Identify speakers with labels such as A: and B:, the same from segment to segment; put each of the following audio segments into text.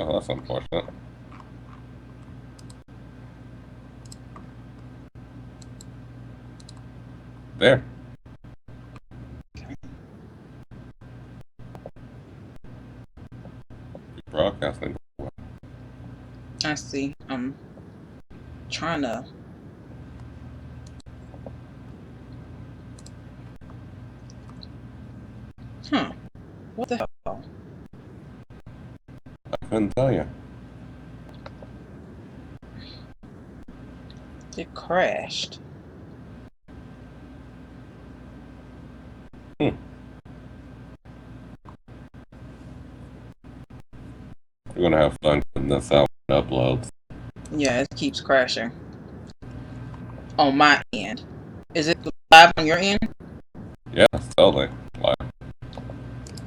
A: Oh, that's unfortunate. There. Broadcasting.
B: I see. I'm trying to. Huh. What the hell?
A: I couldn't tell you.
B: It crashed.
A: Hmm. We're gonna have fun putting this out when it uploads.
B: Yeah, it keeps crashing. On my end. Is it live on your end?
A: Yeah, totally. Like,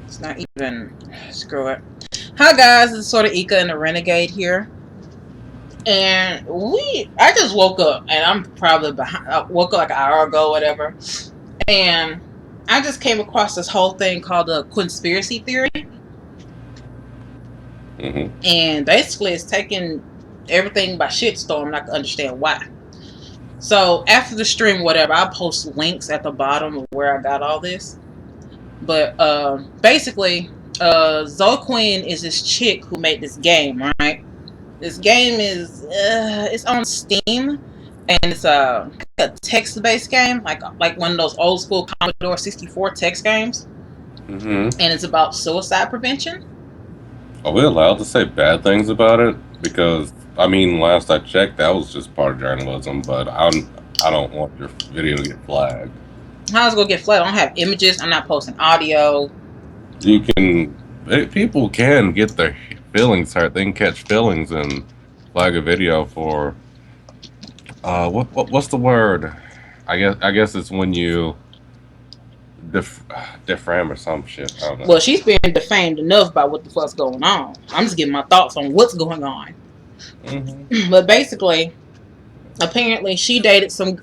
B: It's not even. Screw it. Hi guys, it's TheSoreIka and the Renegade here. And I just woke up and I'm probably behind. I woke up like an hour ago, whatever. And I just came across this whole thing called the Quinnspiracy theory. And basically it's taking everything by shitstorm and I can understand why. So after the stream, whatever, I'll post links at the bottom of where I got all this. But basically, Zoe Quinn is this chick who made this game, right? This game is it's on Steam, and it's a text-based game, like one of those old school Commodore 64 text games. And it's about suicide prevention.
A: Are we allowed to say bad things about it? Because I mean, last I checked, that was just part of journalism. But I don't want your video to get flagged.
B: How's it gonna get flagged? I don't have images. I'm not posting audio.
A: You can. People can get their feelings hurt. They can catch feelings and flag a video for. What's the word? I guess it's when you defame or some shit. I don't know.
B: Well, she's being defamed enough by what the fuck's going on. I'm just giving my thoughts on what's going on. But basically, apparently, she dated some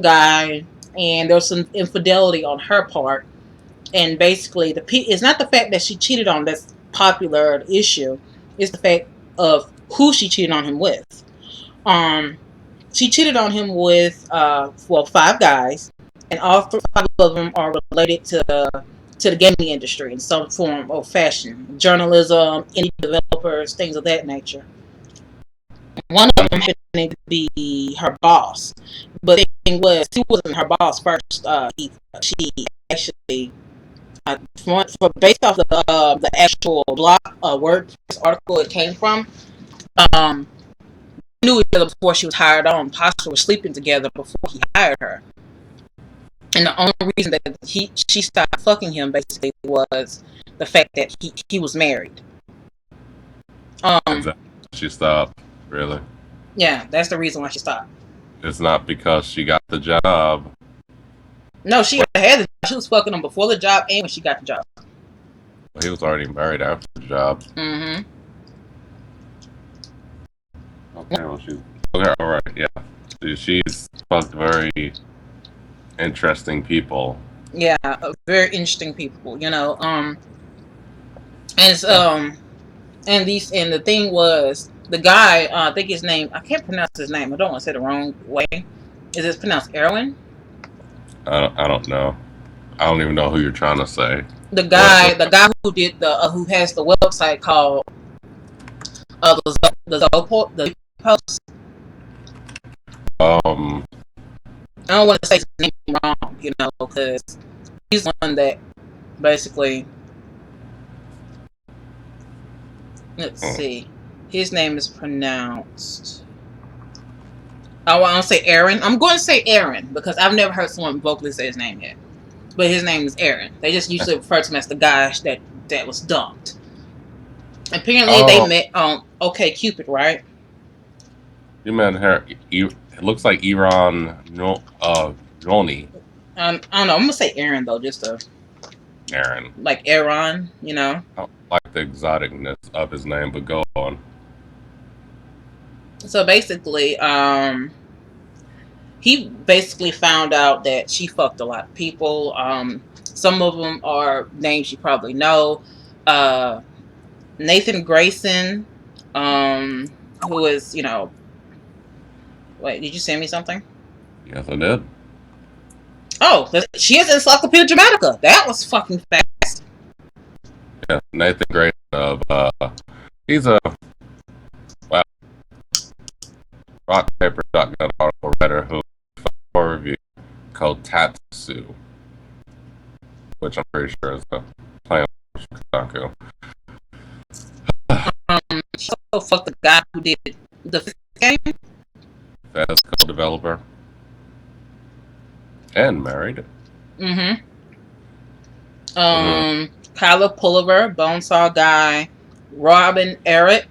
B: guy, and there was some infidelity on her part. And basically, it's not the fact that she cheated on that's popular issue. It's the fact of who she cheated on him with. She cheated on him with 5 guys, and all 5 of them are related to the gaming industry in some form or fashion, journalism, indie developers, things of that nature. One of them happened to be her boss, but the thing was, he wasn't her boss first. She actually, based off the actual blog WordPress article it came from, knew each other before she was hired on. Possibly were sleeping together before he hired her. And the only reason that she stopped fucking him basically was the fact that he was married.
A: She stopped. Really?
B: Yeah, that's the reason why she stopped.
A: It's not because she got the job.
B: No, she had the job. She was fucking him before the job and when she got the job.
A: Well, he was already married after the job.
B: Mm-hmm.
A: Okay, well, she's okay. All right, yeah. She's fucked very interesting people.
B: Yeah, very interesting people. You know, and it's and the thing was the guy. I think his name. I can't pronounce his name. I don't want to say the wrong way. Is it pronounced Erwin?
A: I don't know. I don't even know who you're trying to say.
B: The guy who did who has the website called the Post.
A: I
B: don't want to say his name wrong, you know, because he's the one that basically. Let's see. His name is pronounced. I want to say Aaron. I'm going to say Aaron because I've never heard someone vocally say his name yet. But his name is Aaron. They just usually refer to him as the guy that was dumped. Apparently, they met on OkCupid, right?
A: You met her. It looks like Iran Roni.
B: I don't know. I'm gonna say Aaron though, just to
A: Aaron.
B: Like Aaron, you know.
A: I like the exoticness of his name, but go on.
B: So basically, he basically found out that she fucked a lot of people. Some of them are names you probably know. Nathan Grayson, who is, wait, did you send me something?
A: Yes, I did.
B: Oh, she is Encyclopedia Dramatica. That was fucking fast.
A: Yeah, Nathan Grayson of he's a wow, rock paper shotgun article writer who a review called Tatsu, which I'm pretty sure is a play on Kotaku.
B: She also fucked the guy who did the game.
A: That is co-developer and married.
B: Mm-hmm. Kyla Pulliver, Bonesaw Guy, Robin Errett.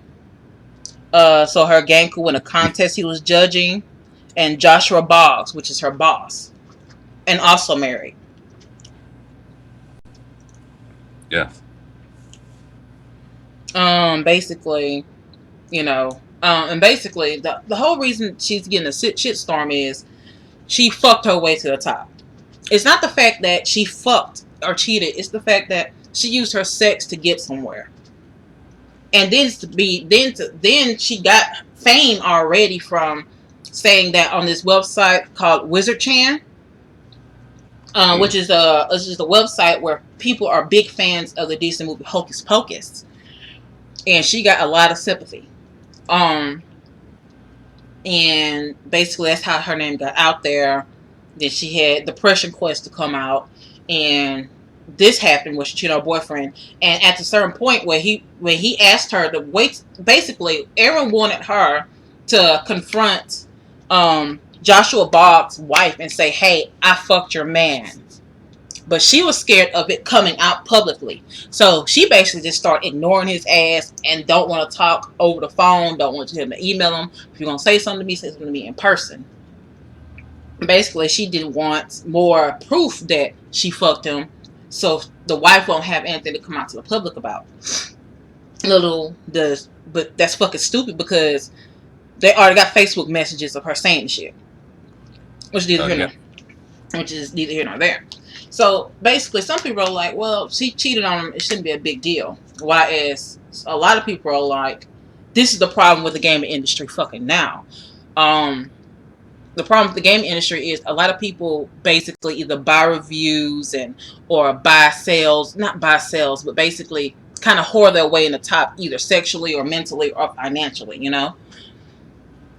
B: So her game could win a contest he was judging, and Joshua Boggs, which is her boss, and also married.
A: Yes.
B: Basically, and basically the whole reason she's getting a shitstorm is she fucked her way to the top. It's not the fact that she fucked or cheated. It's the fact that she used her sex to get somewhere. And then she got fame already from saying that on this website called Wizard Chan, which is a website where people are big fans of the Disney movie Hocus Pocus, and she got a lot of sympathy. And basically that's how her name got out there. Then she had Depression Quest to come out, and this happened with her boyfriend. And at a certain point where he asked her to wait, basically Aaron wanted her to confront Joshua Boggs' wife and say, "Hey, I fucked your man." But she was scared of it coming out publicly. So she basically just started ignoring his ass and don't want to talk over the phone, don't want him to email him. If you're going to say something to me, say something to me in person. Basically, she didn't want more proof that she fucked him, so the wife won't have anything to come out to the public about. But that's fucking stupid because they already got Facebook messages of her saying shit, which is neither here nor there. So basically, some people are like, "Well, she cheated on him; it shouldn't be a big deal." Whereas a lot of people are like, "This is the problem with the gaming industry fucking now." The problem with the gaming industry is a lot of people basically either buy reviews or buy sales, not buy sales, but basically kind of whore their way in the top either sexually or mentally or financially,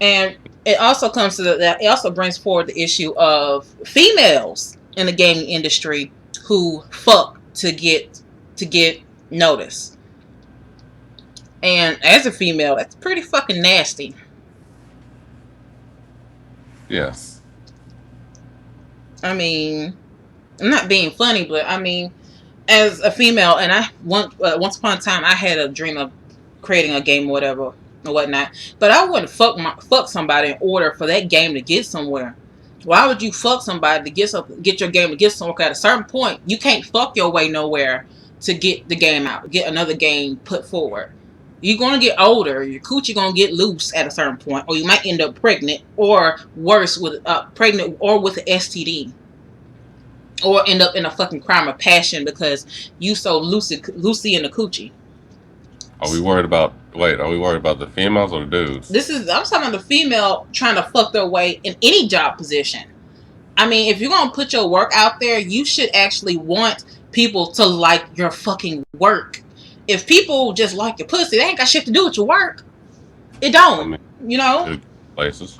B: And it also comes to that. It also brings forward the issue of females in the gaming industry who fuck to get notice. And as a female, that's pretty fucking nasty.
A: Yes.
B: I mean, I'm not being funny, but I mean, as a female, and once upon a time I had a dream of creating a game or whatever or whatnot, but I wouldn't fuck somebody in order for that game to get somewhere. Why would you fuck somebody to get your game to get somewhere? At a certain point, you can't fuck your way nowhere to get the game out, get another game put forward. You're gonna get older. Your coochie gonna get loose at a certain point, or you might end up pregnant, or worse, with pregnant or with an STD, or end up in a fucking crime of passion because you so Lucy in the coochie.
A: Are we worried about the females or the dudes?
B: I'm talking about the female trying to fuck their way in any job position. I mean, if you're gonna put your work out there, you should actually want people to like your fucking work. If people just like your pussy, they ain't got shit to do with your work. It don't,
A: Places.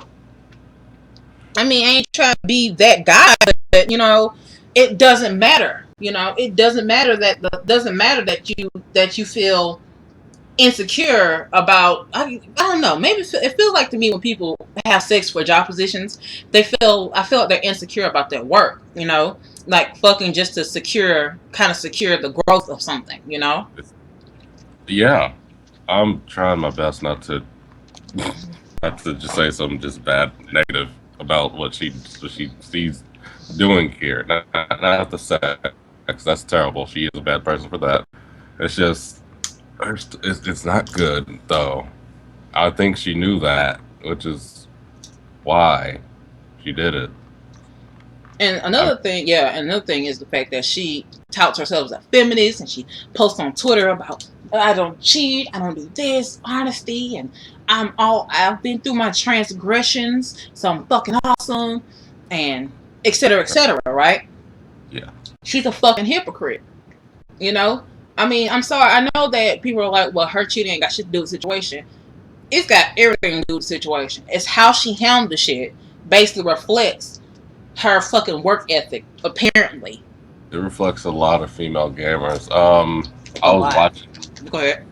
B: I mean, I ain't trying to be that guy, but it doesn't matter. It doesn't matter that you feel insecure about. I don't know. Maybe it feels like to me when people have sex for job positions, I feel like they're insecure about their work. Like fucking just to secure the growth of something.
A: Yeah, I'm trying my best not to just say something just bad, negative about what she sees doing here. Not the sex, that's terrible. She is a bad person for that. It's just, it's not good though. I think she knew that, which is why she did it.
B: And another thing is the fact that she touts herself as a feminist, and she posts on Twitter about I don't cheat. I don't do this. Honesty, and I've been through my transgressions, so I'm fucking awesome, and etc. Right?
A: Yeah.
B: She's a fucking hypocrite. You know. I mean, I'm sorry. I know that people are like, well, her cheating ain't got shit to do with the situation. It's got everything to do with the situation. It's how she handled the shit basically reflects her fucking work ethic, apparently.
A: It reflects a lot of female gamers.
B: A
A: I was
B: lot.
A: watching.
B: Go ahead.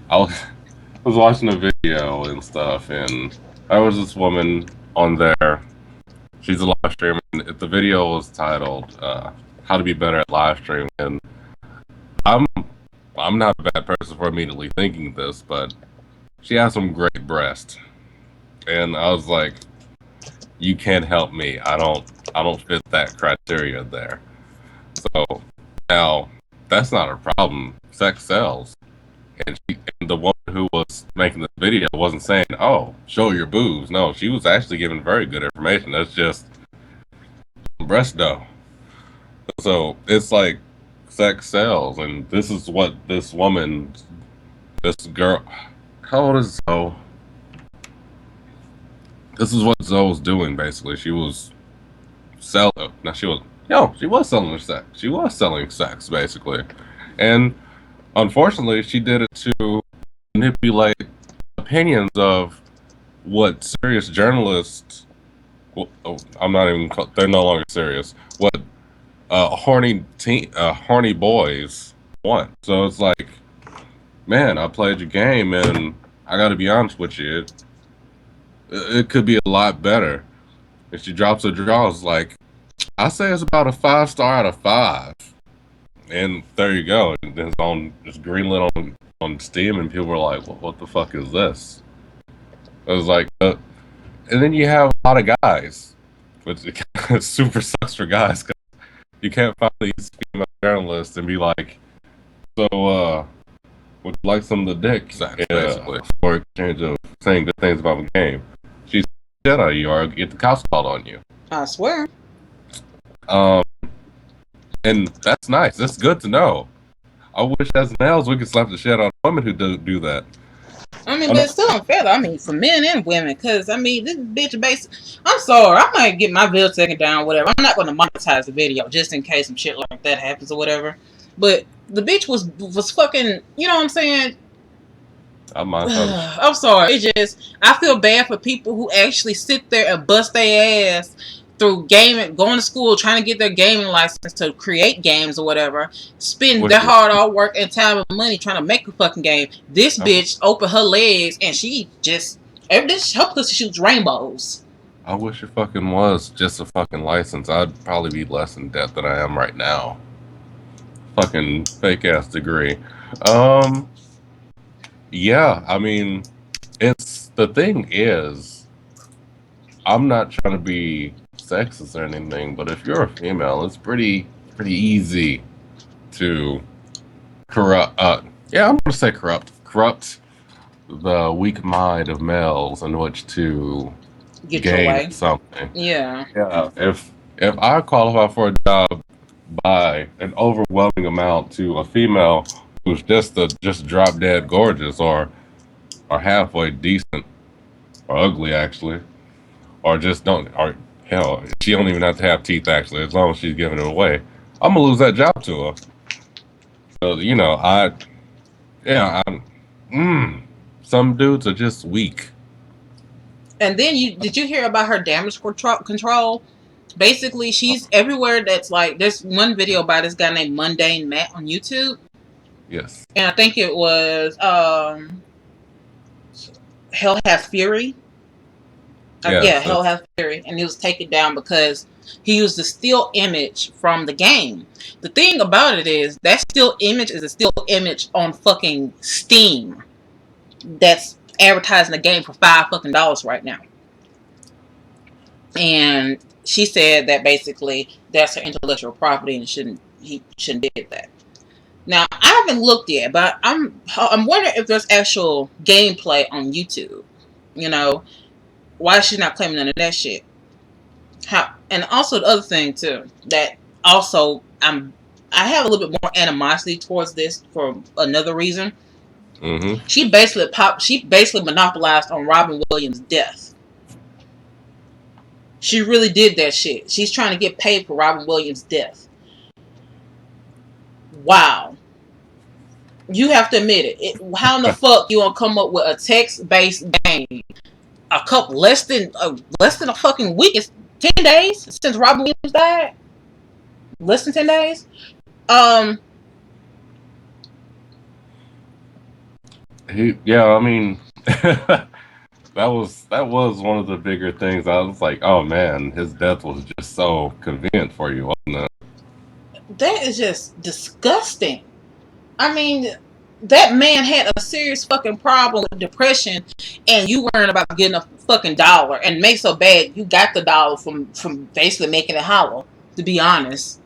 A: I was, I was watching a video and stuff, and there was this woman on there. She's a live streamer. And the video was titled "How to Be Better at Live Streaming." And I'm I'm not a bad person for immediately thinking this, but she has some great breasts, and I was like, "You can't help me. I don't fit that criteria there." So now that's not a problem. Sex sells. And the woman who was making the video wasn't saying, "Oh, show your boobs." No, she was actually giving very good information. That's just breast dough. So it's like sex sells, and this is what this woman, this girl, how old is Zoe? This is what Zoe was doing basically. She was selling. Now she was selling sex. She was selling sex basically, and unfortunately, she did it to manipulate opinions of what serious journalists. Well, oh, I'm not even. They're no longer serious. What horny boys want. So it's like, man, I played your game, and I got to be honest with you, it could be a lot better. If she drops her draws, like I say, it's about a 5 star out of 5, and there you go. It's on just greenlit on Steam, and people were like, well, "What the fuck is this?" I was like, and then you have a lot of guys, which it super sucks for guys because you can't find these female journalists and be like, "So, would you like some of the dick?" Basically, for exchange of saying good things about the game. She's shit out of you or get the cops called on you.
B: I swear.
A: Um, and that's nice. That's good to know. I wish as males we could slap the shit out of women who do that.
B: I mean, but it's still unfair, though. I mean, for men and women, because, I mean, this bitch basically... I'm sorry, I might get my bill taken down, whatever. I'm not going to monetize the video, just in case some shit like that happens or whatever. But the bitch was fucking... You know what I'm saying? I'm sorry. It just... I feel bad for people who actually sit there and bust their ass through gaming, going to school, trying to get their gaming license to create games or whatever, spend their hard work and time and money trying to make a fucking game. This bitch opened her legs and she just, her pussy shoots rainbows.
A: I wish it fucking was just a fucking license. I'd probably be less in debt than I am right now. Fucking fake ass degree. Yeah, I mean, the thing is, I'm not trying to be sexist or anything, but if you're a female, it's pretty easy to corrupt. Yeah, I'm gonna say corrupt the weak mind of males in which to gain something.
B: Yeah.
A: If I qualify for a job by an overwhelming amount to a female who's just drop dead gorgeous or halfway decent or ugly actually, or just don't, or hell, she don't even have to have teeth actually, as long as she's giving it away, I'm gonna lose that job to her. So some dudes are just weak.
B: And then did you hear about her damage control? Basically, she's everywhere. That's like, there's one video by this guy named Mundane Matt on YouTube.
A: Yes.
B: And I think it was Hell Has Fury. Yeah, Hell Has Fury, and he was taken down because he used a still image from the game. The thing about it is that still image is a still image on fucking Steam that's advertising the game for $5 right now. And she said that basically that's her intellectual property and he shouldn't did that. Now I haven't looked yet, but I'm wondering if there's actual gameplay on YouTube. You know, why is she not claiming none of that shit? And also the other thing too, that also I have a little bit more animosity towards this for another reason.
A: Mm-hmm.
B: She basically monopolized on Robin Williams' death. She really did that shit. She's trying to get paid for Robin Williams' death. Wow. You have to admit it. How in the fuck you gonna come up with a text-based game? A couple less than a fucking week. It's 10 days since Robin Williams died. Less than 10 days.
A: Yeah, I mean, that was one of the bigger things. I was like, oh man, his death was just so convenient for you, wasn't it?
B: That is just disgusting. I mean, that man had a serious fucking problem with depression, and you worrying about getting a fucking dollar, and make so bad you got the dollar from basically making it hollow. To be honest,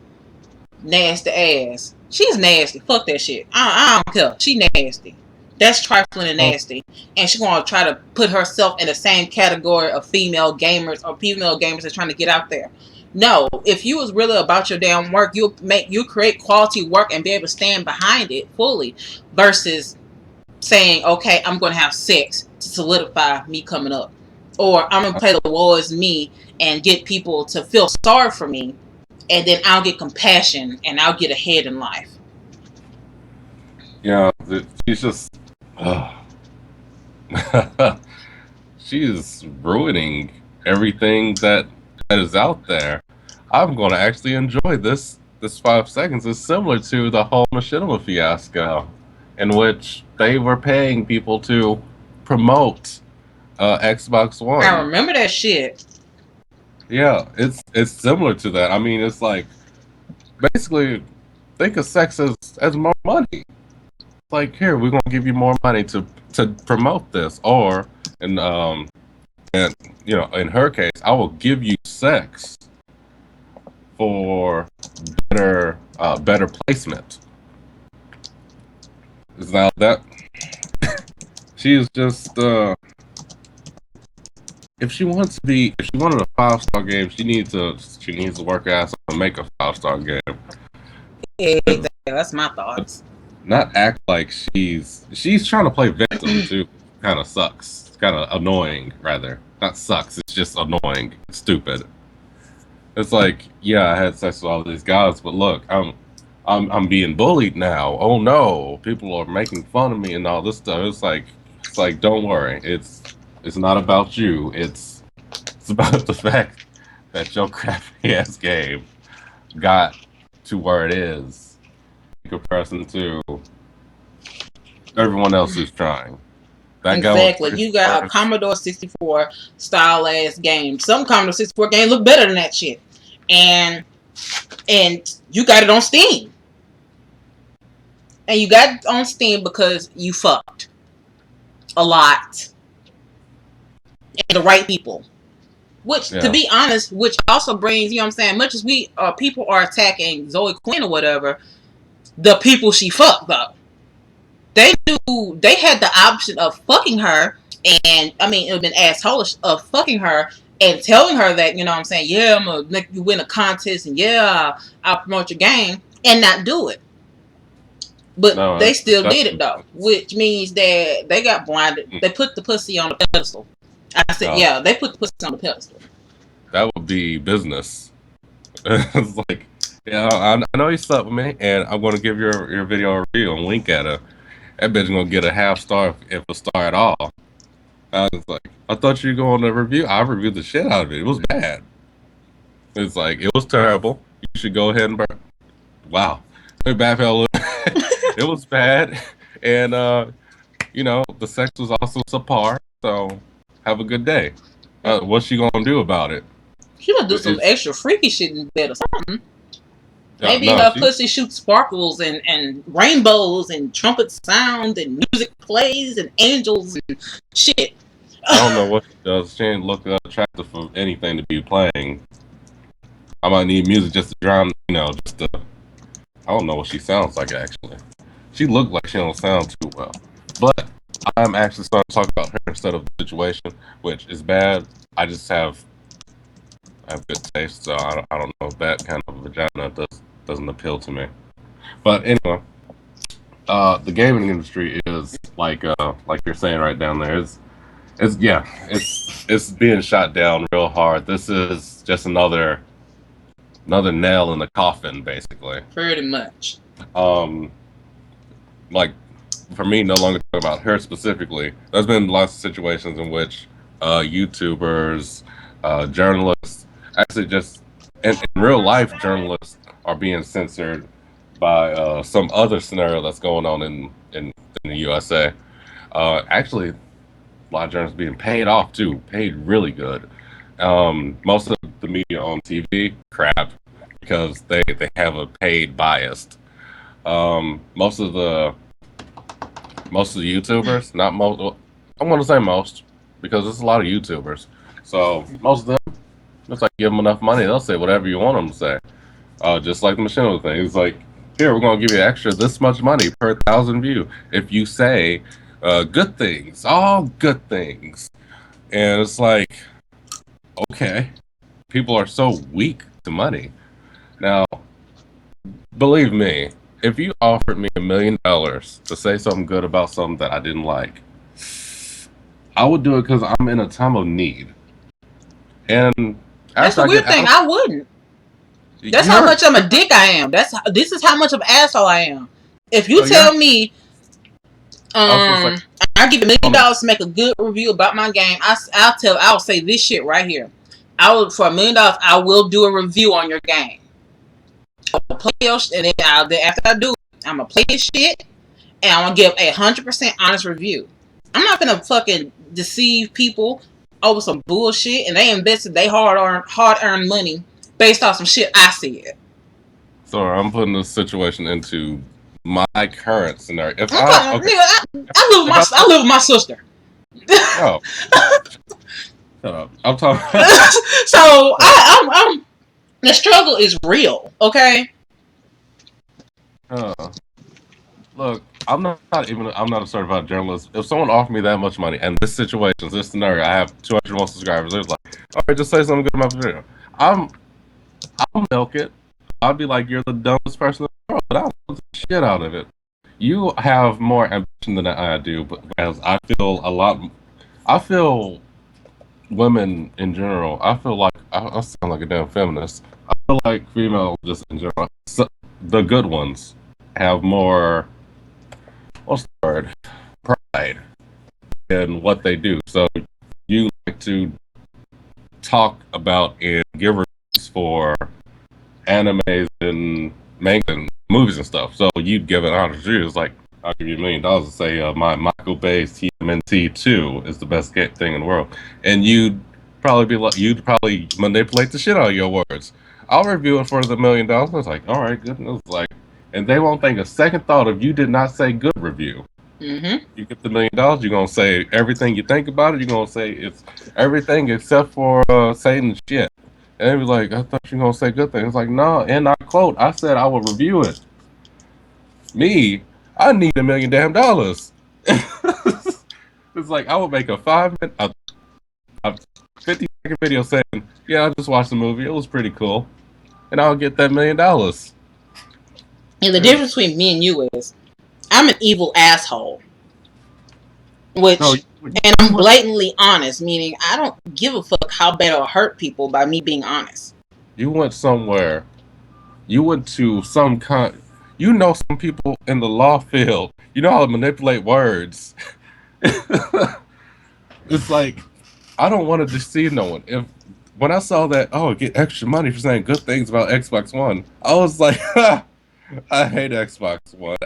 B: nasty ass. She's nasty. Fuck that shit. I don't care. She nasty. That's trifling and nasty. And she's gonna try to put herself in the same category of female gamers or female gamers that's trying to get out there. No, if you was really about your damn work, you create quality work and be able to stand behind it fully, versus saying, okay, I'm gonna have sex to solidify me coming up, or I'm gonna play the war as me and get people to feel sorry for me, and then I'll get compassion and I'll get ahead in life.
A: Yeah, she's just. She is ruining everything that is out there. I'm going to actually enjoy this. This 5 seconds is similar to the whole machinima fiasco, in which they were paying people to promote Xbox
B: I
A: One.
B: remember that shit.
A: Yeah, it's similar to that. I mean, it's like basically think of sex as more money. Like, here, we're gonna give you more money to promote this, or and in her case, I will give you sex for better placement. Is now that she is just if she wanted a 5-star game, she needs to work her ass off and make a 5-star game.
B: Exactly. That's my thoughts.
A: Not act like she's trying to play victim too. Kind of sucks. It's kind of annoying, rather. Not sucks. It's just annoying. It's stupid. It's like, yeah, I had sex with all these guys, but look, I'm being bullied now. Oh no, people are making fun of me and all this stuff. It's like, don't worry. It's not about you. It's about the fact that your crappy ass game got to where it is in comparison to everyone else who's trying. That
B: Exactly. You got a Commodore 64 style ass game. Some Commodore 64 games look better than that shit. And you got it on Steam. And you got it on Steam because you fucked a lot. And the right people. Which, to be honest, which also brings, you know what I'm saying, much as we people are attacking Zoe Quinn or whatever, the people she fucked though. They had the option of fucking her, and I mean, it would have been assholeish of fucking her and telling her that, you know what I'm saying, yeah, I'm gonna make you win a contest, and yeah, I'll promote your game, and not do it. But no, they still did it though, which means that they got blinded. They put the pussy on the pedestal. I said, yeah, they put the pussy on the pedestal.
A: That would be business. It's like, yeah, I know you slept with me, and I'm going to give your video a review and link at her. That bitch gonna get a half star if a star at all. I was like, I thought you were going to review. I reviewed the shit out of it. It was bad. It's like, it was terrible. You should go ahead and burn. Wow. Bad fellow. It was bad. And, the sex was also subpar. So, have a good day. What's she gonna do about it?
B: She gonna do some extra freaky shit in bed or something. Maybe her pussy shoots sparkles and rainbows and trumpet sound and music plays and angels and shit.
A: I don't know what she does. She ain't look attractive for anything to be playing. I might need music just to drown, just to... I don't know what she sounds like, actually. She looked like she don't sound too well. But I'm actually starting to talk about her instead of the situation, which is bad. I just have good taste, so I don't know. That kind of vagina doesn't appeal to me. But anyway, the gaming industry is like you're saying right down there. It's being shot down real hard. This is just another nail in the coffin, basically.
B: Pretty much.
A: Um, like for me, no longer talking about her specifically. There's been lots of situations in which YouTubers, journalists, actually just in real life, journalists are being censored by some other scenario that's going on in the USA. Actually, a lot of journalists being paid off too, paid really good. Most of the media on TV crap because they have a paid biased. Most of the YouTubers, not most, well, I'm going to say most because there's a lot of YouTubers. So most of them, it's like give them enough money, they'll say whatever you want them to say. Just like the machinima thing, it's like here we're going to give you extra this much money per 1,000 view if you say good things, all good things, and it's like okay, people are so weak to money now. Believe me, if you offered me $1 million to say something good about something that I didn't like, I would do it because I'm in a time of need. And
B: that's the weird thing. I wouldn't. That's how much of a dick I am. This is how much of an asshole I am. If you tell me, I give you $1 million to make a good review about my game, I'll say this shit right here. For $1 million, I will do a review on your game. I'll play your shit, and then after I do it, I'm gonna play this shit, and I'm gonna give 100% honest review. I'm not gonna fucking deceive people over some bullshit, and they invested their hard-earned money based off some shit I said.
A: So I'm putting this situation into my current scenario. If
B: I live with my sister.
A: Oh, shut up! I'm talking.
B: So I'm the struggle is real, okay?
A: Look, I'm not a certified journalist. If someone offered me that much money and this situation, this scenario, I have 201 subscribers. It's like, all right, just say something good about the video. I'll milk it. I'll be like, you're the dumbest person in the world, but I'll milk the shit out of it. You have more ambition than I do, but because I feel women in general. I feel like I sound like a damn feminist. I feel like females just in general, the good ones, have more, what's the word, pride in what they do. So you like to talk about and give reviews for animes and manga and movies and stuff. So you'd give it 100 reviews. Like, I'll give you $1 million to say my Michael Bay's TMNT 2 is the best thing in the world, and you'd probably manipulate the shit out of your words. I'll review it for the $1 million. It's like, all right, good. It's like, and they won't think a second thought if you did not say good review.
B: Mm-hmm.
A: You get the $1 million, you're gonna say everything you think about it. You're gonna say it's everything except for saying shit. And they be like, I thought you were gonna say good things. It's like, no, and I quote, I said I would review it. Me, I need $1 million damn dollars. It's like I would make a 50-second video saying, yeah, I just watched the movie, it was pretty cool, and I'll get that $1 million.
B: And the difference between me and you is, I'm an evil asshole. And I'm blatantly honest, meaning I don't give a fuck how bad I'll hurt people by me being honest.
A: You went somewhere. You went to some you know some people in the law field. You know how to manipulate words. It's like, I don't want to deceive no one. When I saw that, get extra money for saying good things about Xbox One, I was like, I hate Xbox One.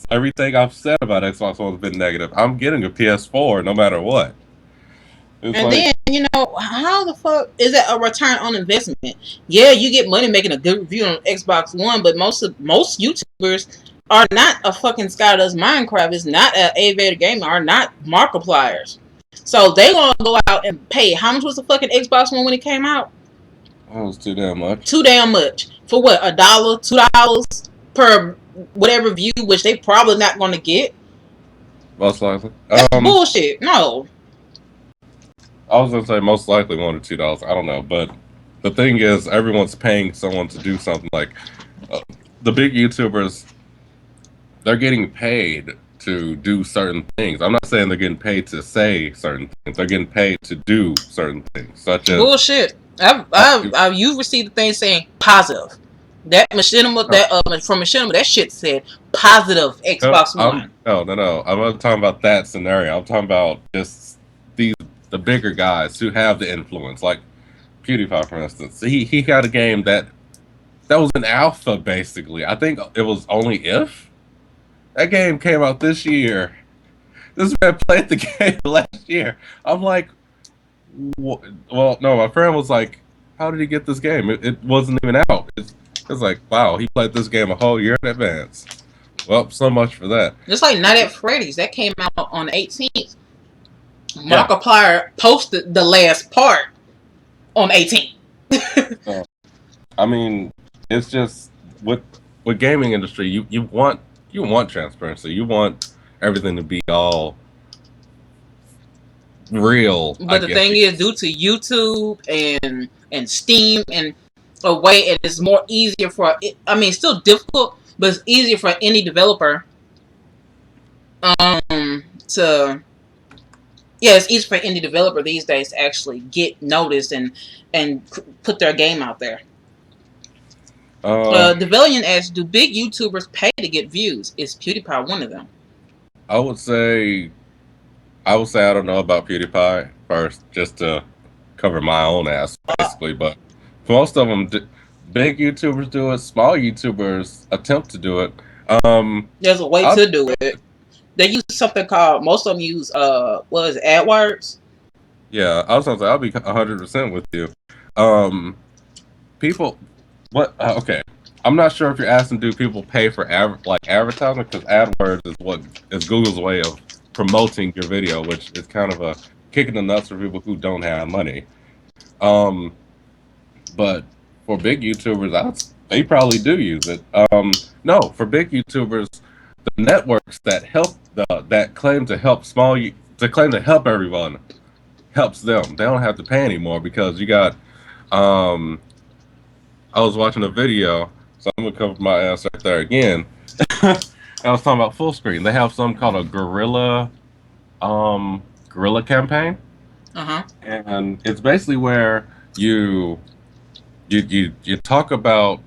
A: Everything I've said about Xbox One has been negative. I'm getting a PS4 no matter what.
B: Then, how the fuck is that a return on investment? Yeah, you get money making a good review on Xbox One, but most YouTubers are not a fucking Sky Does Minecraft, is not an Aviator Gamer, are not Markipliers. So they gonna go out and pay. How much was the fucking Xbox One when it came out?
A: That was too damn much.
B: Too damn much. For what? $1, $2 per whatever view, which they probably not gonna get.
A: Most likely.
B: That's bullshit. No.
A: I was gonna say most likely $1 or $2. I don't know, but the thing is, everyone's paying someone to do something. Like the big YouTubers, they're getting paid to do certain things. I'm not saying they're getting paid to say certain things. They're getting paid to do certain things, such as
B: Bullshit. You've received the thing saying positive. That machinima,
A: no,
B: from machinima, that shit said positive Xbox One.
A: no. I'm not talking about that scenario. I'm talking about just these the bigger guys who have the influence, like PewDiePie, for instance. He got a game that was an alpha, basically. I think it was only if that game came out this year. This man played the game last year. I'm like, well, no, my friend was like, how did he get this game? It wasn't even out. It's like, wow, he played this game a whole year in advance. Well, so much for that.
B: Just like Night at Freddy's, that came out on the 18th.
A: Yeah.
B: Markiplier posted the last part on 18th.
A: I mean, it's just with gaming industry, you want transparency. You want everything to be all real.
B: But the thing is, due to YouTube and Steam and a way, it is more easier for. I mean, it's still difficult, but it's easier for any developer. To it's easy for any developer these days to actually get noticed and put their game out there. The Valiant asks, do big YouTubers pay to get views? Is PewDiePie one of them?
A: I would say I don't know about PewDiePie first, just to cover my own ass, basically. But most of them, big YouTubers do it. Small YouTubers attempt to do it.
B: There's a way to do it. They use something called, most of them use, what is it, AdWords?
A: Yeah, I was gonna say, I'll be 100% with you. People, what? Okay, I'm not sure if you're asking, do people pay for advertising? Because AdWords is Google's way of promoting your video, which is kind of a kick in the nuts for people who don't have money. But for big YouTubers, they probably do use it. No, for big YouTubers, the networks that claim to help everyone helps them. They don't have to pay anymore because you got. I was watching a video, so I'm gonna cover my ass right there again. I was talking about full screen. They have something called a guerrilla campaign, and it's basically where you talk about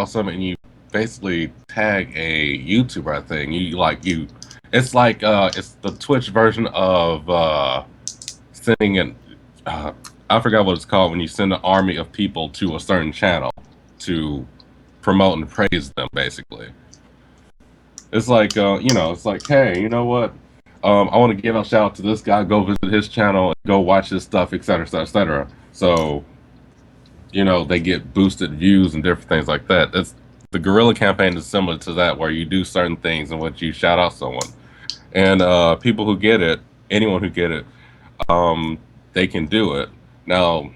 A: something and you basically tag a YouTuber. I think it's like it's the Twitch version of sending an I forgot what it's called when you send an army of people to a certain channel to promote and praise them. Basically, it's like it's like, hey, you know what? I want to give a shout out to this guy. Go visit his channel, go watch his stuff, etc., etc., etc. So, they get boosted views and different things like that. The guerrilla campaign is similar to that, where you do certain things in which you shout out someone, and people who get it, anyone who get it, they can do it. Now,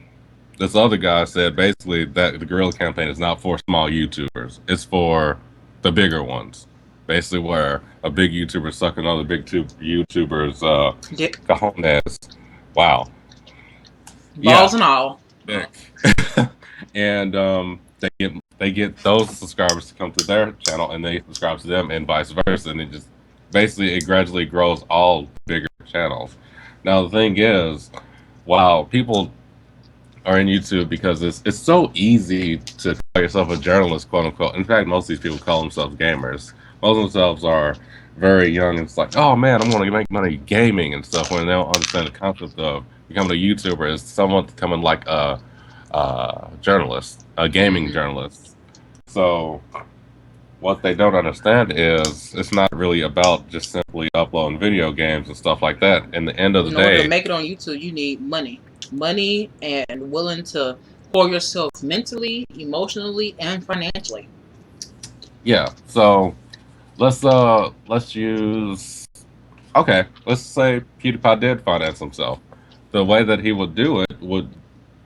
A: this other guy said basically that the guerrilla campaign is not for small YouTubers; it's for the bigger ones. Basically, where a big YouTuber sucking other big YouTubers cojones. Wow.
B: Balls and all.
A: And they get those subscribers to come to their channel, and they subscribe to them, and vice versa. And it just basically it gradually grows all bigger channels. Now the thing is, wow, people are in YouTube because it's so easy to call yourself a journalist, quote unquote. In fact, most of these people call themselves gamers. Most of themselves are very young, and it's like, oh man, I'm going to make money gaming and stuff, when they don't understand the concept of becoming a YouTuber is someone becoming like a journalist, a gaming journalist. So what they don't understand is it's not really about just simply uploading video games and stuff like that. In the end of the day,
B: in order to make it on YouTube, you need money, and willing to pour yourself mentally, emotionally, and financially.
A: Yeah. So let's use. Okay, let's say PewDiePie did finance himself. The way that he would do it would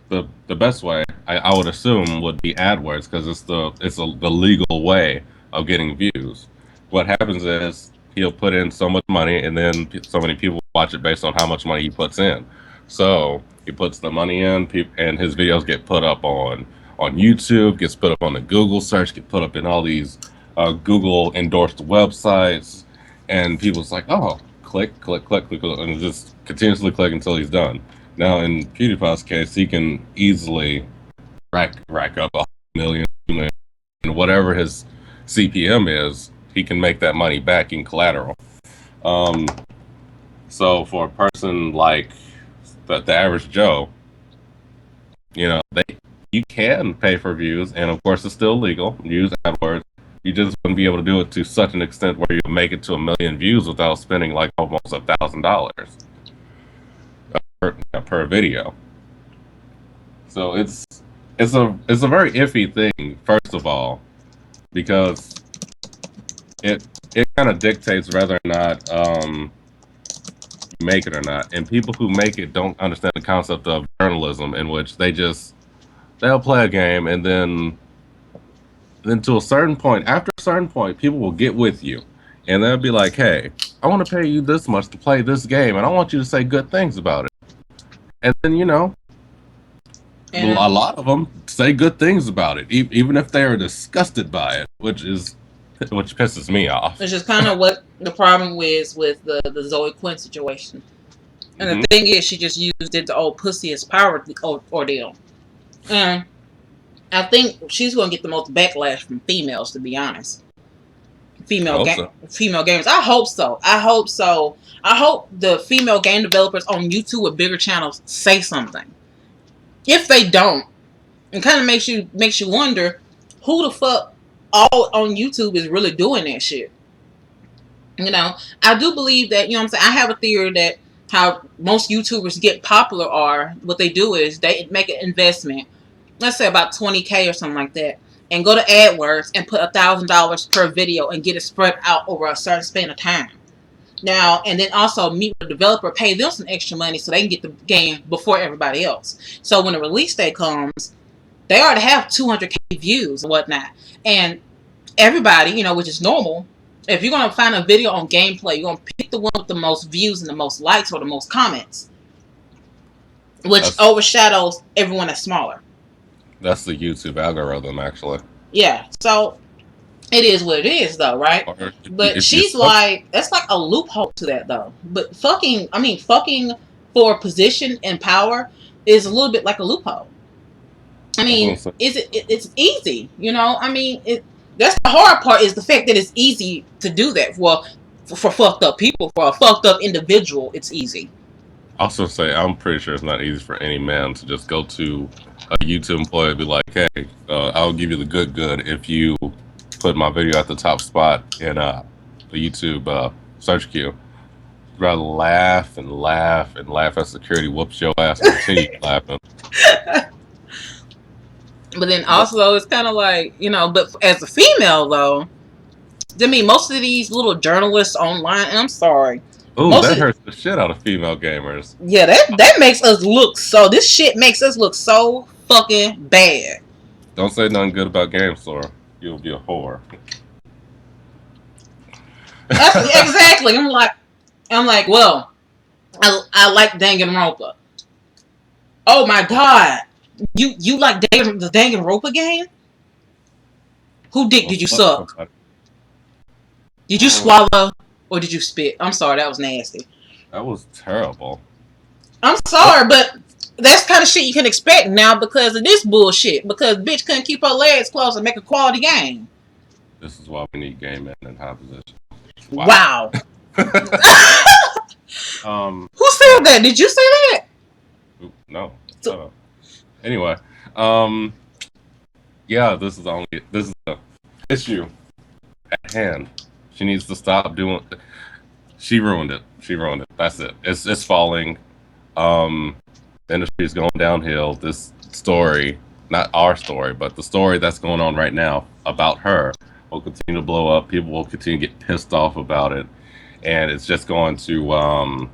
A: the best way I would assume would be AdWords, because it's the legal way of getting views. What happens is he'll put in so much money, and then so many people watch it based on how much money he puts in. So he puts the money in, and his videos get put up on YouTube, gets put up on the Google search, get put up in all these Google endorsed websites, and people's like, oh, click, click, click, click, click, and just continuously click until he's done. Now, in PewDiePie's case, he can easily rack up 1 million, 2 million, and whatever his CPM is, he can make that money back in collateral. Um, so for a person like the average Joe, they you can pay for views, and of course, it's still legal. Use AdWords. You just wouldn't be able to do it to such an extent where you make it to 1 million views without spending like almost $1,000 per video. So it's a very iffy thing. First of all, because it kind of dictates whether or not you make it or not, and people who make it don't understand the concept of journalism, in which they'll play a game, and then to a certain point, after a certain point, people will get with you, and they'll be like, "Hey, I want to pay you this much to play this game, and I want you to say good things about it." And then a
B: And
A: lot of them say good things about it, even if they are disgusted by it, which pisses me off.
B: it's just kind of what the problem is with the Zoe Quinn situation. And
A: Hmm.
B: the thing is, she just used it the old pussy as power ordeal. And I think she's going to get the most backlash from females, to be honest.
A: I hope so.
B: Female gamers. I hope so. I hope so. I hope the female game developers on YouTube with bigger channels say something. If they don't, it kind of makes you wonder who the fuck all on YouTube is really doing that shit. I do believe that, what I'm saying, I have a theory that how most YouTubers get popular are what they do is they make an investment, let's say about 20K or something like that, and go to AdWords and put $1,000 per video and get it spread out over a certain span of time. Now, and then also meet with the developer, pay them some extra money so they can get the game before everybody else. So when the release day comes, they already have 200K views and whatnot. And everybody, which is normal, if you're going to find a video on gameplay, you're going to pick the one with the most views and the most likes or the most comments, which
A: That's
B: overshadows everyone that's smaller.
A: that's the YouTube algorithm, actually.
B: Yeah, so it is what it is, though, right?
A: Or
B: But
A: if you
B: she's like, that's like a loophole to that, though. But fucking for position and power is a little bit like a loophole. I
A: I was
B: mean,
A: gonna say,
B: it's easy, that's the hard part is the fact that it's easy to do that. Well, for fucked up people, for a fucked up individual, it's easy.
A: also say I'm pretty sure it's not easy for any man to just go to a YouTube employee and be like, "Hey, I'll give you the good if you put my video at the top spot in the YouTube search queue." Rather laugh and laugh and laugh as security whoops your ass and continue laughing.
B: But then
A: But
B: also, it's kind of like, but as a female, though, I mean, most of these little journalists online, and I'm sorry,
A: oh,
B: most
A: that
B: of,
A: hurts the shit out of female gamers.
B: yeah, that makes us look so, this shit makes us look so fucking bad.
A: Don't say nothing good about GameStore. You'll be a whore.
B: That's exactly. I'm like, well, I like Danganronpa. Oh my god, you like the Danganronpa game? Who dick
A: Well,
B: did you
A: fuck
B: suck?
A: somebody.
B: Did you swallow or did you spit? I'm sorry, that was nasty.
A: That was terrible.
B: I'm
A: What?
B: sorry, but that's kind of shit you can expect now because of this bullshit. Because bitch couldn't keep her legs closed and make a quality game.
A: This is why we need game men in high position. Wow.
B: Wow.
A: um.
B: Who said that? Did you say that?
A: No.
B: So,
A: Anyway. Yeah. This is the issue at hand. She needs to stop doing. She ruined it. She ruined it. That's it. It's falling. The industry is going downhill. This story, not our story, but the story that's going on right now about her will continue to blow up. People will continue to get pissed off about it, and it's just going to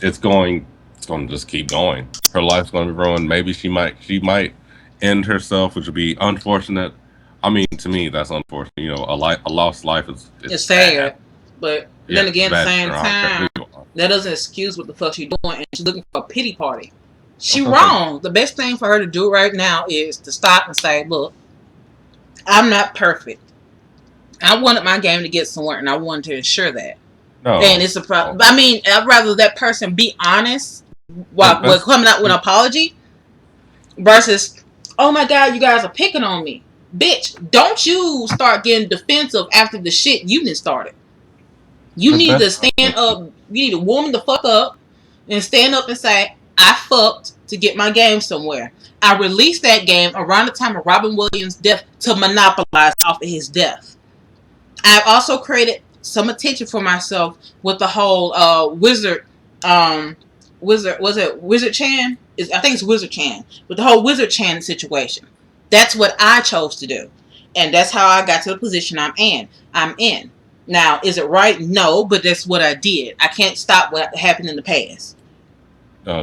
A: it's going to just keep going. Her life's going to be ruined. Maybe she might end herself, which would be unfortunate. I mean, to me, that's unfortunate. A lost life is
B: it's
A: bad.
B: sad, but
A: Yeah,
B: then
A: it's
B: again, at the
A: bad.
B: same
A: I don't care who
B: time,
A: you are.
B: that doesn't excuse what the fuck she's doing, and she's looking for a pity party.
A: I was
B: She
A: gonna say,
B: wrong. The best thing for her to do right now is to stop and say, "Look, I'm not perfect. I wanted my game to get somewhere, and I wanted to ensure that. And
A: No.
B: it's a problem. I mean, I'd rather that person be honest while
A: That's
B: coming out with an apology versus, oh my God, you guys are picking on me. Bitch, don't you start getting defensive after the shit you done started. You
A: the
B: need to
A: best
B: stand
A: option.
B: up. You need to woman the fuck up and stand up and say, I fucked to get my game somewhere. I released that game around the time of Robin Williams' death to monopolize off of his death. I've also created some attention for myself with the whole um wizard was it Wizard Chan? I think it's Wizard Chan. With the whole Wizard Chan situation. That's what I chose to do. And that's how I got to the position I'm in. Now, is it right? No, but that's what I did. I can't stop what happened in the past.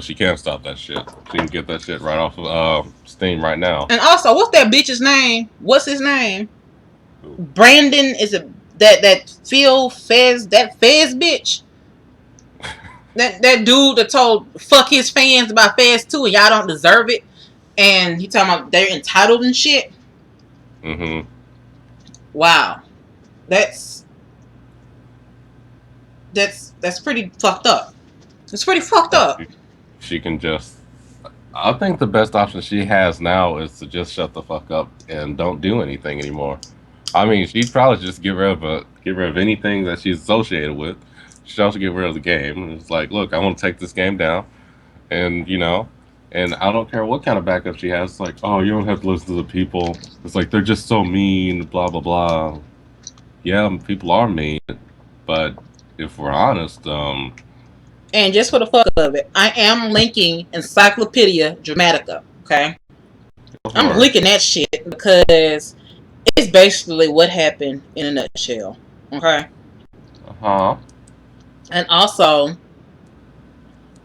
A: She can't stop that shit. She can get that shit right off of Steam right now.
B: And also, what's that bitch's name? What's his name? Brandon, is it that Phil Fez, that Fez bitch? That dude that told fuck his fans about Fez 2 and y'all don't deserve it. And he talking about they're entitled and shit.
A: Mm-hmm.
B: Wow. That's pretty fucked up. It's pretty fucked up.
A: She can just. I think the best option she has now is to just shut the fuck up and don't do anything anymore. I mean, she'd probably just get rid of anything that she's associated with. She'd also get rid of the game. It's like, look, I want to take this game down, and and I don't care what kind of backup she has. It's like, oh, you don't have to listen to the people. It's like they're just so mean, blah blah blah. Yeah, people are mean, but if we're honest,
B: And just for the fuck of it, I am linking Encyclopedia Dramatica. Okay, I'm linking that shit because it's basically what happened in a nutshell. Okay. And also,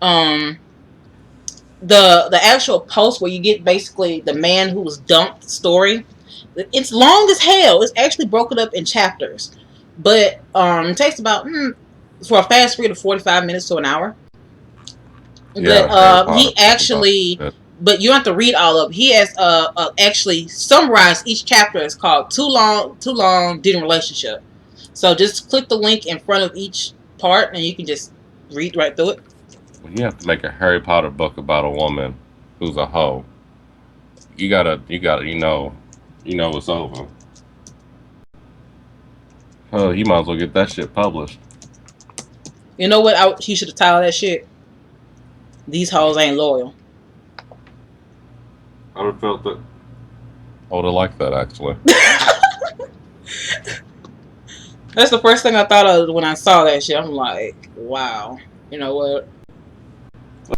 B: um, the actual post where you get basically the man who was dumped story. It's long as hell. It's actually broken up in chapters, but it takes about for a fast read of 45 minutes to an hour.
A: yeah,
B: But he actually, but you don't have to read all of it. He has actually summarized each chapter. It's called Too Long, Didn't Relationship. So just click the link in front of each part, and you can just read right through it.
A: When you have to make a Harry Potter book about a woman who's a hoe, you gotta, it's over. Oh, you might as well get that shit published.
B: You know what? He should have titled that shit. These hoes ain't loyal.
A: I would have felt that. I would have liked that actually.
B: That's the first thing I thought of when I saw that shit. I'm like, wow. You know what?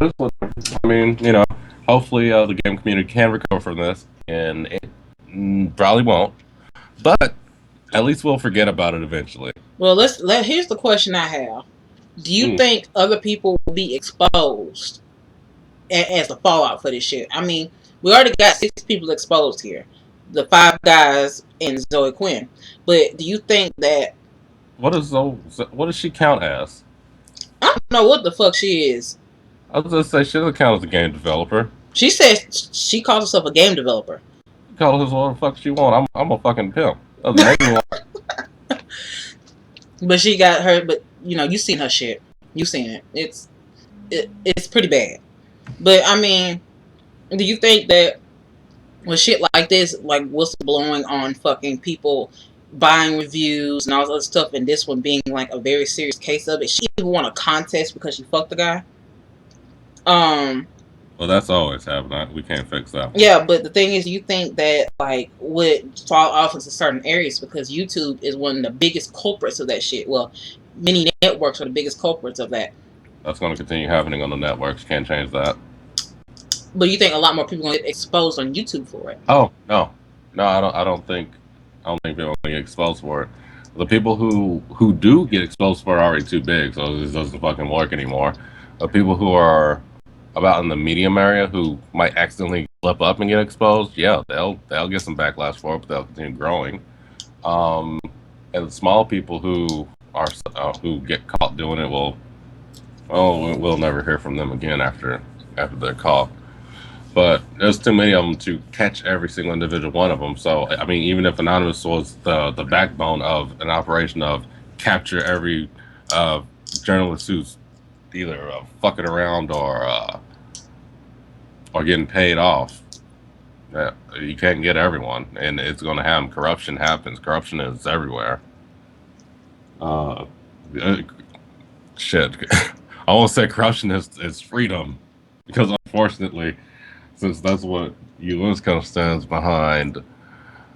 A: I mean, hopefully the game community can recover from this, and it probably won't. But at least we'll forget about it eventually.
B: Well, here's the question I have. Do you think other people will be exposed as the fallout for this shit? I mean, we already got 6 people exposed here. The 5 guys and Zoe Quinn. But do you think that...
A: What does she count as?
B: I don't know what the fuck she is.
A: I was gonna say she doesn't count as a game developer.
B: She says she calls herself a game developer.
A: She calls us whatever the fuck she want. I'm a fucking pimp. Doesn't make me like...
B: But she got her. But you seen her shit. You seen it. It's pretty bad. But I mean, do you think that with shit like this, like whistleblowing on fucking people buying reviews and all this other stuff, and this one being like a very serious case of it, she even won a contest because she fucked the guy?
A: Well, that's always happening. We can't fix that.
B: Yeah, but the thing is, you think that like would fall off into certain areas because YouTube is one of the biggest culprits of that shit. Well, many networks are the biggest culprits of that.
A: That's going to continue happening on the networks. Can't change that.
B: But you think a lot more people are going to get exposed on YouTube for it?
A: Oh no, I don't think people are going to get exposed for it. The people who do get exposed for it are already too big, so this doesn't fucking work anymore. The people who are about in the medium area who might accidentally slip up and get exposed, yeah, they'll get some backlash for it, but they'll continue growing. And the small people who get caught doing it, we'll never hear from them again after they're caught. but there's too many of them to catch every single individual one of them. So I mean, even if Anonymous was the backbone of an operation of capture every uh, journalist who's either fucking around or getting paid off, you can't get everyone, and it's going to happen. Corruption happens. Corruption is everywhere. Uh, uh, shit. I won't say corruption is freedom, because unfortunately, since that's what UN's kind of stands behind,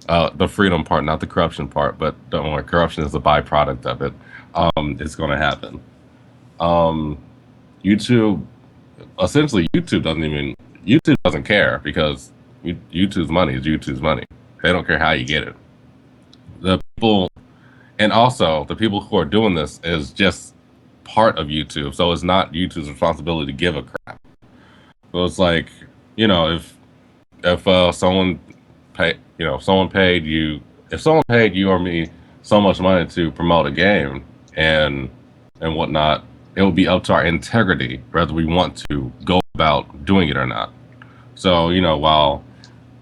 A: the freedom part, not the corruption part, but don't worry, corruption is a byproduct of it. It's going to happen. Um, YouTube, essentially, YouTube doesn't care because YouTube's money is YouTube's money. They don't care how you get it. The people, and also the people who are doing this is just part of YouTube, so it's not YouTube's responsibility to give a crap. So it's like, if someone someone paid you, if someone paid you or me so much money to promote a game and whatnot, it will be up to our integrity whether we want to go about doing it or not. So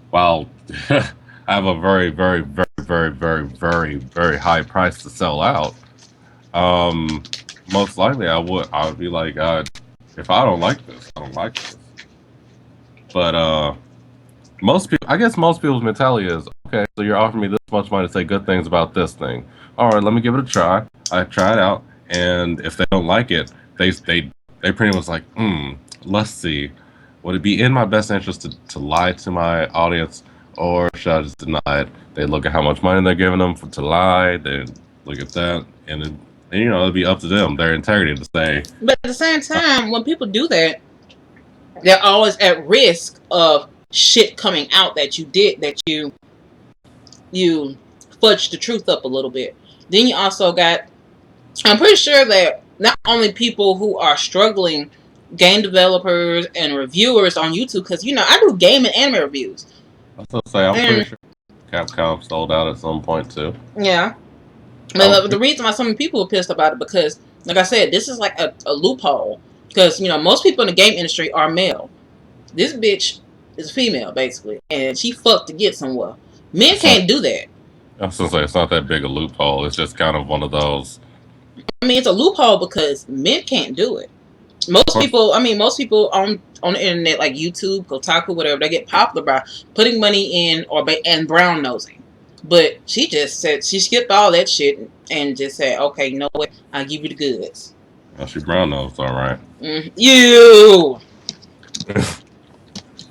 A: while I have a very very very very very very very high price to sell out, um, most likely I would be like, if I don't like this, I don't like this. But most people, I guess most people's mentality is, okay, so you're offering me this much money to say good things about this thing. All right, let me give it a try. I try it out, and if they don't like it, they pretty much like, let's see, would it be in my best interest to lie to my audience, or should I just deny it? They look at how much money they're giving them to lie. They look at that, and it'd be up to them, their integrity, to say.
B: But at the same time, when people do that, they're always at risk of shit coming out that you did, that you fudged the truth up a little bit. Then you also got, I'm pretty sure that not only people who are struggling, game developers and reviewers on YouTube, because I do game and anime reviews.
A: I was gonna say, I'm
B: And
A: pretty sure Capcom sold out at some point too.
B: yeah, but the reason why so many people are pissed about it, because like I said, this is like a loophole. Because most people in the game industry are male. This bitch is female basically, and she fucked to get somewhere. Men can't do that.
A: I was gonna say, it's not that big a loophole. It's just kind of one of those.
B: I mean, it's a loophole because men can't do it. Most people on the internet, like YouTube, Kotaku, whatever, they get popular by putting money in and brown nosing. But she just said she skipped all that shit and just said, okay, you know what? I'll give you the goods.
A: Oh, she brown nosed, all right.
B: You.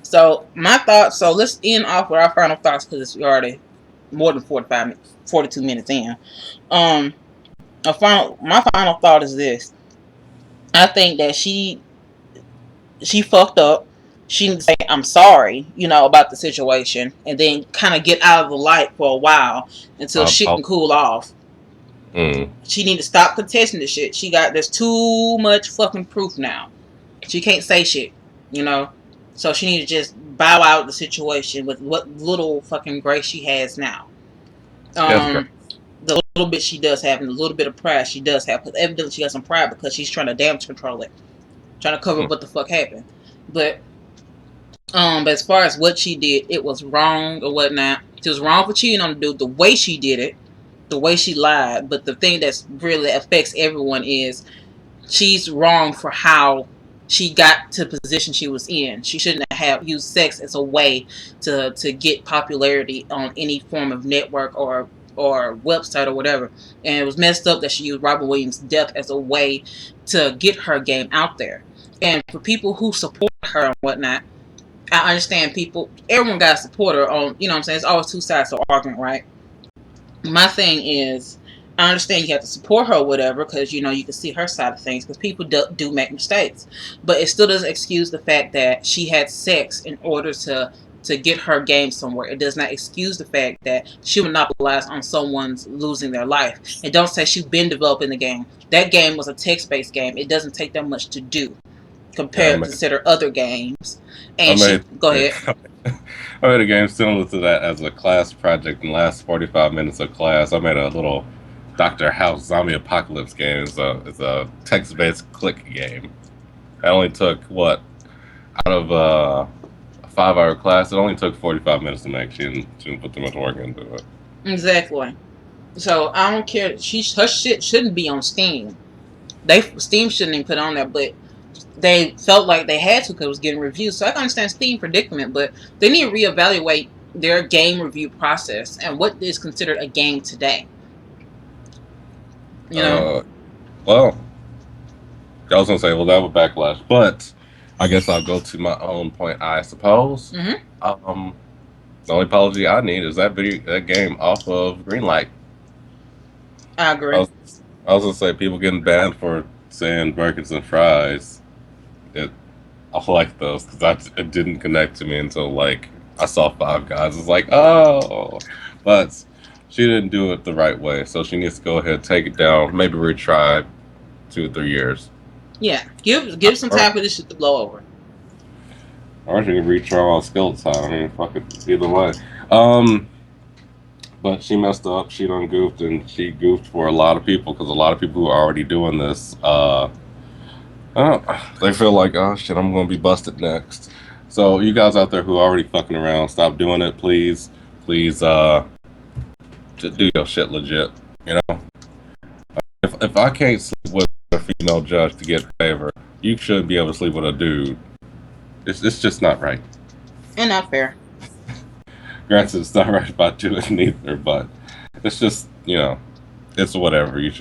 B: So my thoughts. So let's end off with our final thoughts because it's already more than 42 minutes in. My final thought is this. I think that she fucked up. She needs to say, I'm sorry, about the situation, and then kind of get out of the light for a while until shit can cool off. She need to stop contesting this shit. There's too much fucking proof now. She can't say shit, So she need to just bow out the situation with what little fucking grace she has now. The little bit she does have, and the little bit of pride she does have, because evidently she has some pride because she's trying to damage control it, trying to cover up what the fuck happened. But as far as what she did, it was wrong or whatnot. She was wrong for cheating on the dude, the way she did it, the way she lied. But the thing that's really affects everyone is she's wrong for how she got to the position she was in. She shouldn't have used sex as a way to get popularity on any form of network or website or whatever. And it was messed up that she used Robin Williams' death as a way to get her game out there. And for people who support her and whatnot, I understand everyone got a supporter on, what I'm saying? It's always two sides to argument, right? My thing is, I understand you have to support her or whatever, because, you can see her side of things, because people do make mistakes. But it still doesn't excuse the fact that she had sex in order to get her game somewhere. It does not excuse the fact that she monopolized on someone's losing their life. And don't say she's been developing the game. That game was a text-based game. It doesn't take that much to do compared to consider other games. And go ahead.
A: I made a game similar to that as a class project in the last 45 minutes of class. I made a little Dr. House Zombie Apocalypse game. It's a text-based click game. I only took, out of 5-hour class. It only took 45 minutes to make. She didn't put too much work into it.
B: Exactly. So I don't care. Her shit shouldn't be on Steam. Steam shouldn't even put it on there, but they felt like they had to because it was getting reviews. So I can understand Steam predicament, but they need to reevaluate their game review process and what is considered a game today. You know?
A: Well, I was gonna say, well, that would backlash, but I guess I'll go to my own point. I suppose. The only apology I need is that game off of Greenlight.
B: I agree.
A: I was gonna say people getting banned for saying burgers and fries. I like those because it didn't connect to me until like I saw Five Guys. It's like, oh, but she didn't do it the right way, so she needs to go ahead, take it down, maybe retry 2 or 3 years.
B: Yeah, give some time for this shit to blow over.
A: Or she can retry on skill time. I mean, fuck it, either way. But she messed up. She done goofed, and she goofed for a lot of people because a lot of people who are already doing this, they feel like, oh shit, I'm gonna be busted next. So you guys out there who are already fucking around, stop doing it, please. Please, just do your shit legit. You know, if I can't sleep with a female judge to get favor, you should be able to sleep with a dude. It's just not right.
B: And not fair.
A: Granted, it's not right about doing it neither, but it's just, it's whatever. You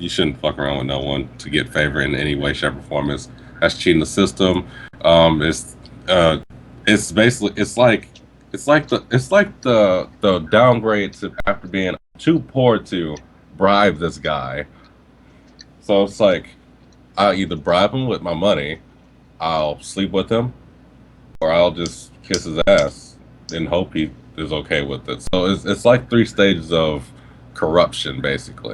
A: shouldn't fuck around with no one to get favor in any way, shape, or form. That's cheating the system. It's basically it's like the downgrade to after being too poor to bribe this guy. So it's like I'll either bribe him with my money, I'll sleep with him, or I'll just kiss his ass and hope he is okay with it. So it's like 3 stages of corruption, basically.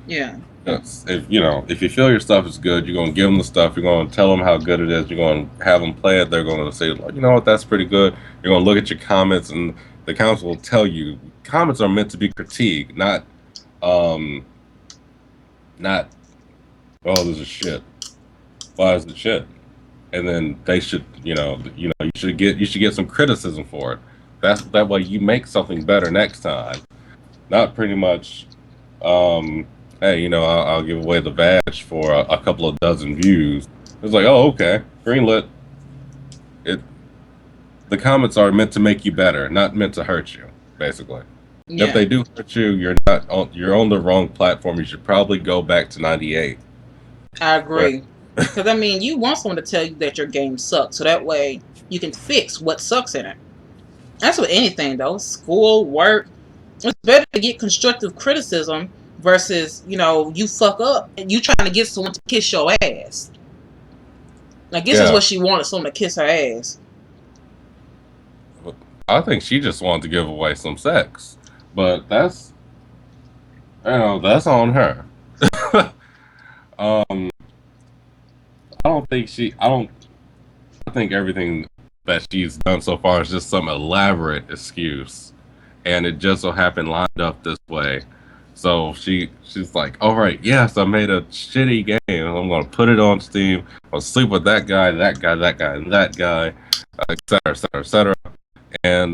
B: Yeah.
A: If you feel your stuff is good, you're gonna give them the stuff. You're gonna tell them how good it is. You're gonna have them play it. They're gonna say, like, you know what, that's pretty good. You're gonna look at your comments, and the comments will tell you. Comments are meant to be critique, not oh, this is shit. Why is it shit? And then they should, you should get some criticism for it. That way you make something better next time. Not pretty much. Hey, I'll give away the badge for a couple of dozen views. It's like, oh, okay, greenlit. The comments are meant to make you better, not meant to hurt you, basically.
B: Yeah.
A: If they do hurt you, you're on the wrong platform. You should probably go back to 98.
B: I agree. Because, you want someone to tell you that your game sucks, so that way you can fix what sucks in it. That's with anything, though. School, work. It's better to get constructive criticism versus, you fuck up and you trying to get someone to kiss your ass. Like, this is what she wanted, someone to kiss her ass.
A: I think she just wanted to give away some sex. But that's on her. I think everything that she's done so far is just some elaborate excuse. And it just so happened lined up this way. So she's like, all right, yes, I made a shitty game. I'm going to put it on Steam. I'll sleep with that guy, and that guy, et cetera, et cetera, et cetera. And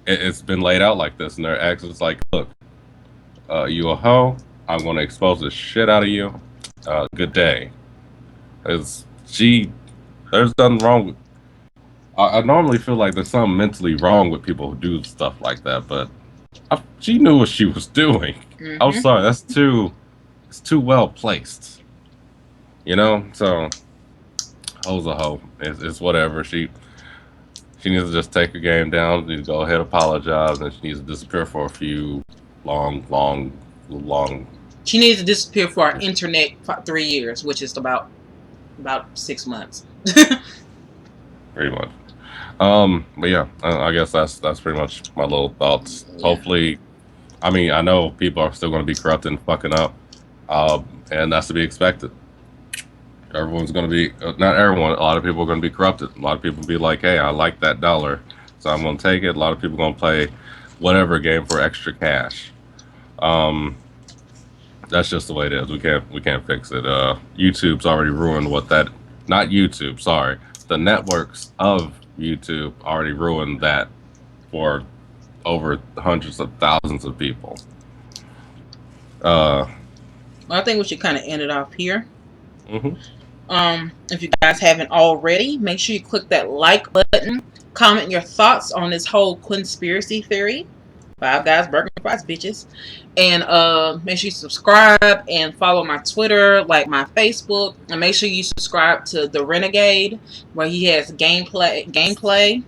A: it's been laid out like this. And their ex is like, look, you a hoe. I'm going to expose the shit out of you. Good day. There's nothing wrong with... I normally feel like there's something mentally wrong with people who do stuff like that, but she knew what she was doing.
B: Mm-hmm.
A: I'm sorry, it's too well placed. So hoe's a hoe. It's whatever. She needs to just take her game down. She needs to go ahead, apologize, and she needs to disappear for a few long.
B: She needs to disappear for our internet for 3 years, which is about 6 months.
A: Pretty much. But yeah, I guess that's pretty much my little thoughts. Yeah. Hopefully, I know people are still going to be corrupt and fucking up, and that's to be expected. Everyone's going to be, not everyone, a lot of people are going to be corrupted. A lot of people will be like, hey, I like that $1, so I'm going to take it. A lot of people are going to play whatever game for extra cash. That's just the way it is. We can't fix it. YouTube's already ruined not YouTube, sorry. the networks of YouTube already ruined that for over hundreds of thousands of people.
B: Well, I think we should kind of end it off here. If you guys haven't already, make sure you click that like button. Comment your thoughts on this whole Quinnspiracy theory. 5 guys, burger and fries, bitches. And make sure you subscribe and follow my Twitter, like my Facebook, and make sure you subscribe to the Renegayde, where he has gameplay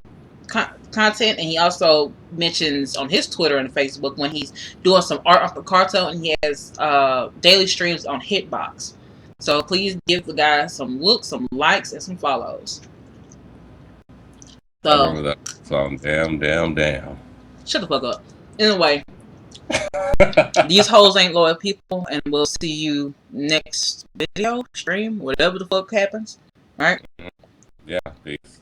B: content, and he also mentions on his Twitter and Facebook when he's doing some art off the cartel, and he has daily streams on Hitbox. So please give the guy some looks, some likes, and some follows. So,
A: I remember that song, damn.
B: Shut the fuck up. Anyway, these hoes ain't loyal people, and we'll see you next video, stream, whatever the fuck happens. Alright?
A: Yeah, peace.